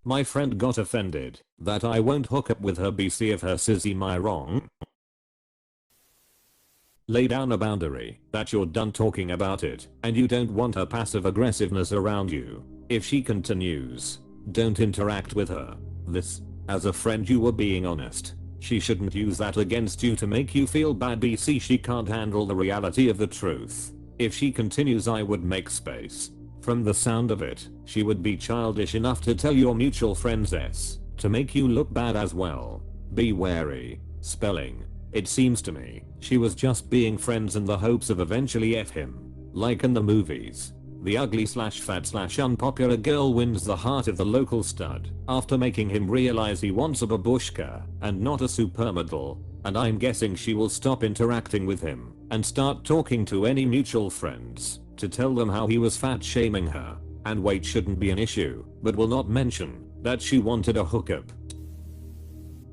My friend got offended that I won't hook up with her BC of her sissy. Am I wrong? Lay down a boundary that you're done talking about it and you don't want her passive aggressiveness around you. If she continues, don't interact with her. This, as a friend you were being honest. She shouldn't use that against you to make you feel bad. BC she can't handle the reality of the truth. If she continues I would make space. From the sound of it, she would be childish enough to tell your mutual friends S to make you look bad as well. Be wary. Spelling. It seems to me she was just being friends in the hopes of eventually F him. Like in the movies. The ugly slash fat slash unpopular girl wins the heart of the local stud after making him realize he wants a babushka and not a supermodel, and I'm guessing she will stop interacting with him and start talking to any mutual friends to tell them how he was fat shaming her, and weight shouldn't be an issue, but will not mention that she wanted a hookup.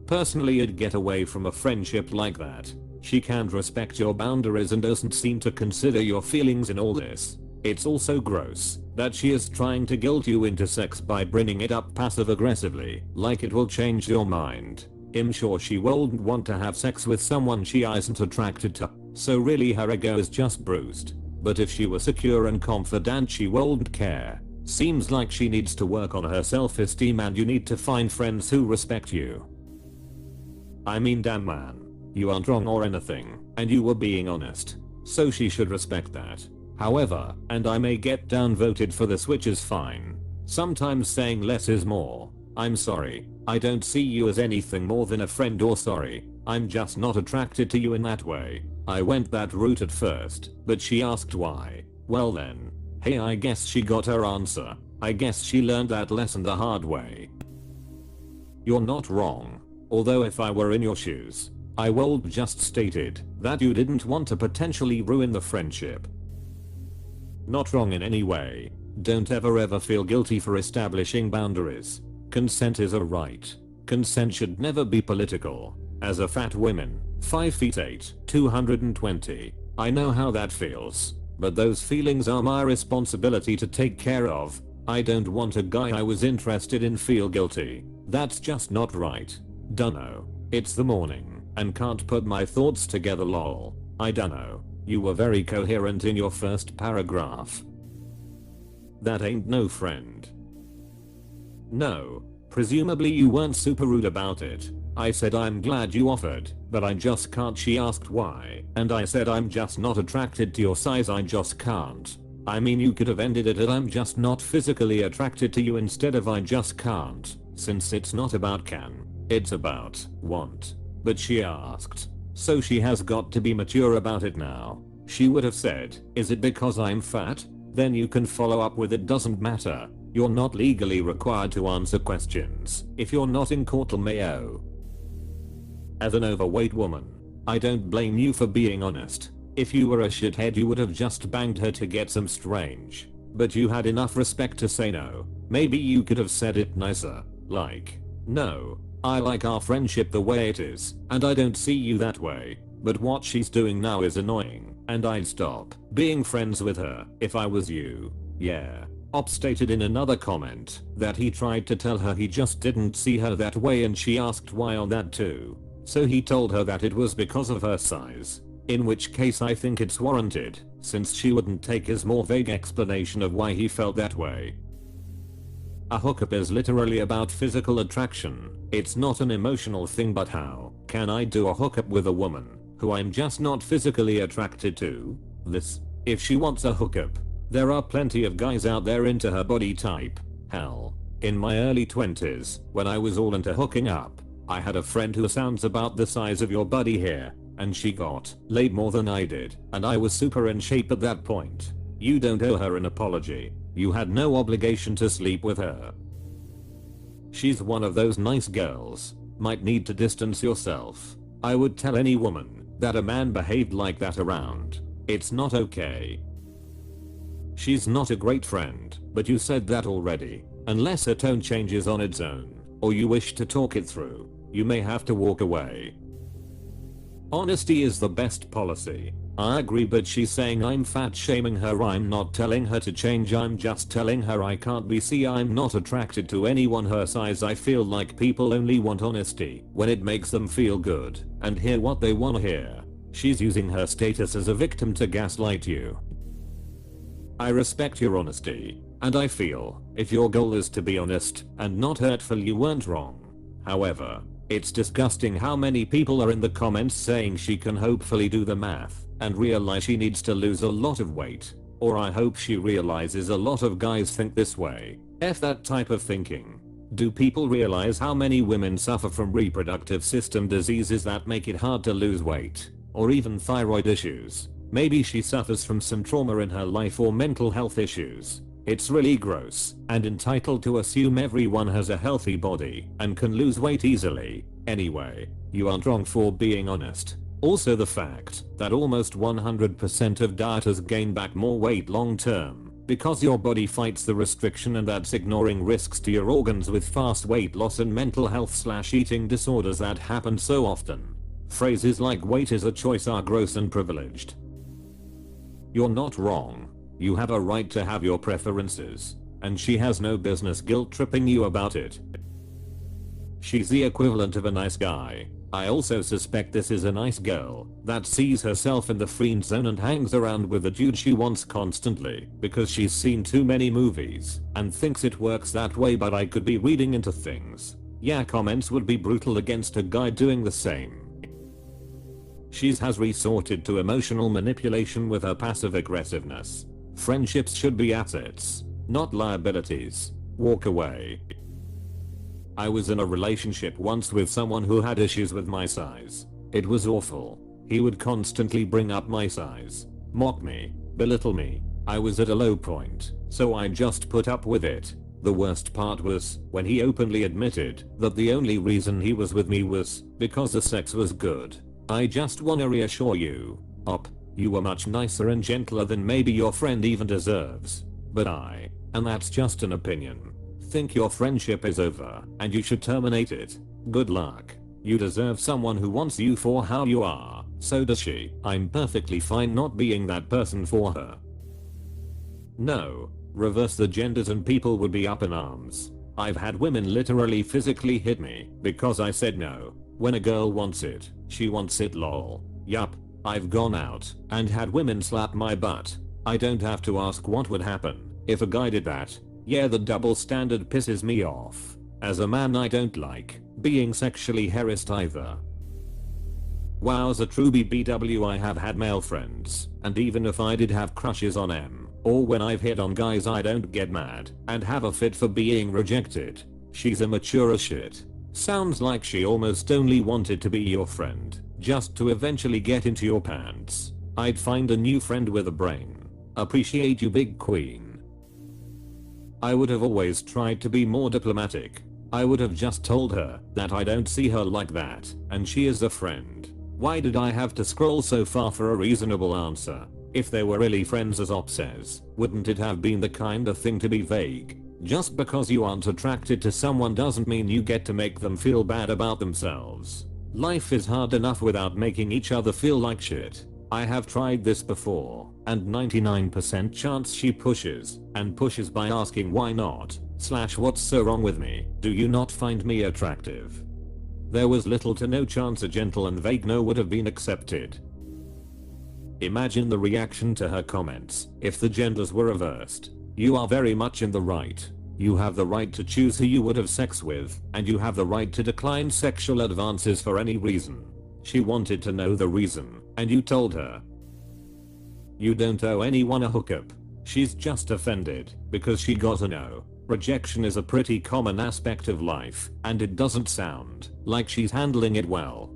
Personally I'd get away from a friendship like that. She can't respect your boundaries and doesn't seem to consider your feelings in all this. It's also gross that she is trying to guilt you into sex by bringing it up passive aggressively, like it will change your mind. I'm sure she won't want to have sex with someone she isn't attracted to, so really her ego is just bruised. But if she were secure and confident she won't care. Seems like she needs to work on her self-esteem and you need to find friends who respect you. I mean damn man. You aren't wrong or anything, and you were being honest. So she should respect that. However, and I may get downvoted for this which is fine. Sometimes saying less is more. I'm sorry, I don't see you as anything more than a friend, or sorry, I'm just not attracted to you in that way. I went that route at first, but she asked why. Well then, hey, I guess she got her answer. I guess she learned that lesson the hard way. You're not wrong. Although if I were in your shoes, I would just stated that you didn't want to potentially ruin the friendship. Not wrong in any way. Don't ever feel guilty for establishing boundaries. Consent is a right. Consent should never be political. As a fat woman, 5'8", 220, I know how that feels. But those feelings are my responsibility to take care of. I don't want a guy I was interested in feel guilty. That's just not right. Dunno. It's the morning and can't put my thoughts together lol. I dunno. You were very coherent in your first paragraph. That ain't no friend. No. Presumably you weren't super rude about it. I said I'm glad you offered, but I just can't. She asked why, and I said I'm just not attracted to your size. I just can't. I mean you could have ended it at I'm just not physically attracted to you instead of I just can't, since it's not about can, it's about want. But she asked, so she has got to be mature about it now. She would have said, is it because I'm fat? Then you can follow up with it doesn't matter. You're not legally required to answer questions if you're not in court Mayo. As an overweight woman, I don't blame you for being honest. If you were a shithead you would have just banged her to get some strange. But you had enough respect to say no. Maybe you could have said it nicer, like, no, I like our friendship the way it is, and I don't see you that way. But what she's doing now is annoying, and I'd stop being friends with her if I was you. Yeah. Op stated in another comment that he tried to tell her he just didn't see her that way and she asked why on that too. So he told her that it was because of her size. In which case I think it's warranted, since she wouldn't take his more vague explanation of why he felt that way. A hookup is literally about physical attraction. It's not an emotional thing. But how can I do a hookup with a woman who I'm just not physically attracted to? This, if she wants a hookup, there are plenty of guys out there into her body type. Hell, in my early 20s, when I was all into hooking up, I had a friend who sounds about the size of your buddy here, and she got laid more than I did, and I was super in shape at that point. You don't owe her an apology. You had no obligation to sleep with her. She's one of those nice girls. Might need to distance yourself. I would tell any woman that a man behaved like that around. It's not okay. She's not a great friend, but you said that already. Unless her tone changes on its own, or you wish to talk it through, you may have to walk away. Honesty is the best policy. I agree, but she's saying I'm fat shaming her. I'm not telling her to change, I'm just telling her I can't be. See, I'm not attracted to anyone her size. I feel like people only want honesty when it makes them feel good and hear what they want to hear. She's using her status as a victim to gaslight you. I respect your honesty, and I feel if your goal is to be honest and not hurtful, you weren't wrong. However, it's disgusting how many people are in the comments saying she can hopefully do the math and realize she needs to lose a lot of weight. Or I hope she realizes a lot of guys think this way. F that type of thinking. Do people realize how many women suffer from reproductive system diseases that make it hard to lose weight? Or even thyroid issues? Maybe she suffers from some trauma in her life or mental health issues. It's really gross and entitled to assume everyone has a healthy body and can lose weight easily. Anyway, you aren't wrong for being honest. Also, the fact that almost 100% of dieters gain back more weight long term because your body fights the restriction, and that's ignoring risks to your organs with fast weight loss and mental health/eating disorders that happen so often. Phrases like weight is a choice are gross and privileged. You're not wrong. You have a right to have your preferences, and she has no business guilt tripping you about it. She's the equivalent of a nice guy. I also suspect this is a nice girl that sees herself in the friend zone and hangs around with the dude she wants constantly because she's seen too many movies and thinks it works that way, but I could be reading into things. Yeah, comments would be brutal against a guy doing the same. She has resorted to emotional manipulation with her passive aggressiveness. Friendships should be assets, not liabilities. Walk away. I was in a relationship once with someone who had issues with my size. It was awful. He would constantly bring up my size, mock me, belittle me. I was at a low point, so I just put up with it. The worst part was when he openly admitted that the only reason he was with me was because the sex was good. I just wanna reassure you, you were much nicer and gentler than maybe your friend even deserves. But and that's just an opinion, think your friendship is over and you should terminate it. Good luck. You deserve someone who wants you for how you are. So does she. I'm perfectly fine not being that person for her. No. Reverse the genders and people would be up in arms. I've had women literally physically hit me because I said no. When a girl wants it, she wants it, lol. Yup. I've gone out and had women slap my butt. I don't have to ask what would happen if a guy did that. Yeah, the double standard pisses me off. As a man, I don't like being sexually harassed either. Wow, as a true BBW, I have had male friends, and even if I did have crushes on them, or when I've hit on guys, I don't get mad and have a fit for being rejected. She's immature as shit. Sounds like she almost only wanted to be your friend, just to eventually get into your pants. I'd find a new friend with a brain. Appreciate you, big queen. I would have always tried to be more diplomatic. I would have just told her that I don't see her like that, and she is a friend. Why did I have to scroll so far for a reasonable answer? If they were really friends, as Op says, wouldn't it have been the kind of thing to be vague? Just because you aren't attracted to someone doesn't mean you get to make them feel bad about themselves. Life is hard enough without making each other feel like shit. I have tried this before, and 99% chance she pushes, and pushes by asking why not, / what's so wrong with me, do you not find me attractive? There was little to no chance a gentle and vague no would have been accepted. Imagine the reaction to her comments if the genders were reversed. You are very much in the right. You have the right to choose who you would have sex with, and you have the right to decline sexual advances for any reason. She wanted to know the reason, and you told her. You don't owe anyone a hookup. She's just offended because she got a no. Rejection is a pretty common aspect of life, and it doesn't sound like she's handling it well.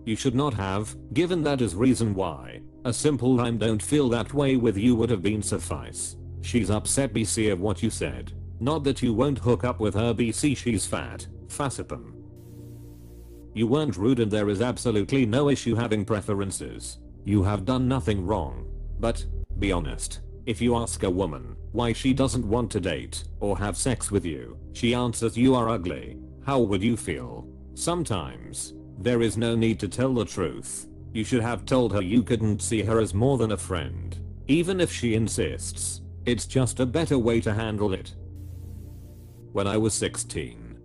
You should not have given that as reason why. A simple "I don't feel that way with you" would have been suffice. She's upset BC of what you said. Not that you won't hook up with her BC, she's fat. Fassipum. You weren't rude and there is absolutely no issue having preferences. You have done nothing wrong. But, be honest. If you ask a woman why she doesn't want to date or have sex with you, she answers you are ugly. How would you feel? Sometimes, there is no need to tell the truth. You should have told her you couldn't see her as more than a friend. Even if she insists, it's just a better way to handle it. When I was 16,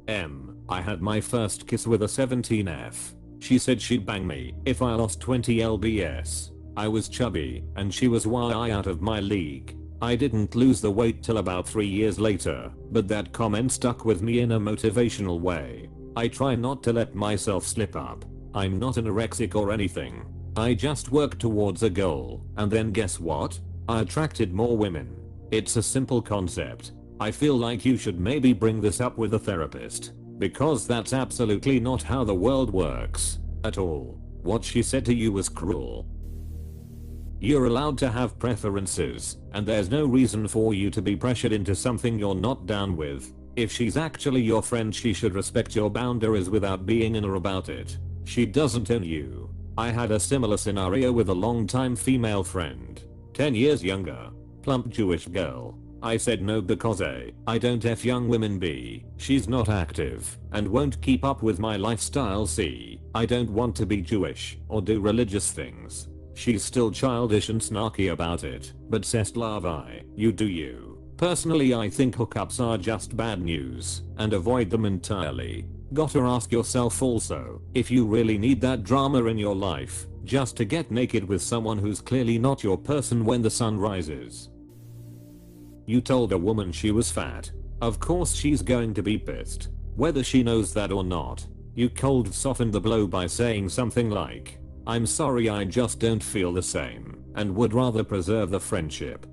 I had my first kiss with a 17F. She said she'd bang me if I lost 20 lbs. I was chubby and she was way out of my league. I didn't lose the weight till about 3 years later, but that comment stuck with me in a motivational way. I try not to let myself slip up. I'm not anorexic or anything. I just work towards a goal, and then guess what? I attracted more women. It's a simple concept. I feel like you should maybe bring this up with a therapist, because that's absolutely not how the world works at all. What she said to you was cruel. You're allowed to have preferences, and there's no reason for you to be pressured into something you're not down with. If she's actually your friend, she should respect your boundaries without being in or about it. She doesn't own you. I had a similar scenario with a longtime female friend, 10 years younger, plump Jewish girl. I said no because A, I don't F young women, B, she's not active and won't keep up with my lifestyle, C, I don't want to be Jewish or do religious things. She's still childish and snarky about it, but c'est la vie, you do you. Personally, I think hookups are just bad news and avoid them entirely. Gotta ask yourself also, if you really need that drama in your life just to get naked with someone who's clearly not your person when the sun rises. You told a woman she was fat. Of course she's going to be pissed, whether she knows that or not. You cold softened the blow by saying something like, I'm sorry, I just don't feel the same and would rather preserve the friendship.